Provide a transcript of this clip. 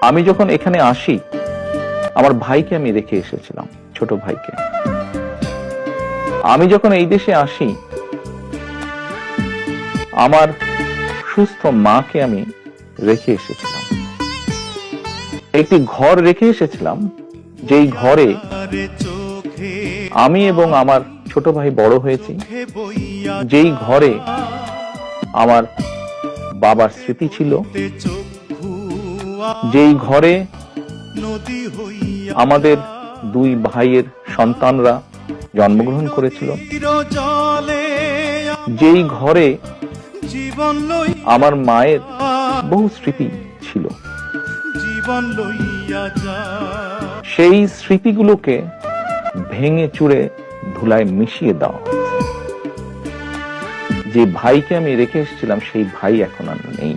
আমি যখন এখানে আসি, আমার ভাইকে আমি রেখে এসেছিলাম, ছোট ভাইকে। আমি যখন এই দেশে আসি, আমার সুস্থ মাকে আমি রেখে এসেছিলাম। একটি ঘর রেখে এসেছিলাম, যেই ঘরে আমি এবং আমার ছোট ভাই বড় হয়েছি, যেই ঘরে আমার বাবার স্মৃতি ছিল, যেই ঘরে আমাদের দুই ভাইয়ের সন্তানরা জন্মগ্রহণ করেছিল, যেই ঘরে আমার মায়ের বহু স্মৃতি ছিল। সেই স্মৃতিগুলোকে ভেঙে চুরে ধুলায় মিশিয়ে দাও। যে ভাইকে আমি রেখে এসেছিলাম, সেই ভাই এখন আর নেই।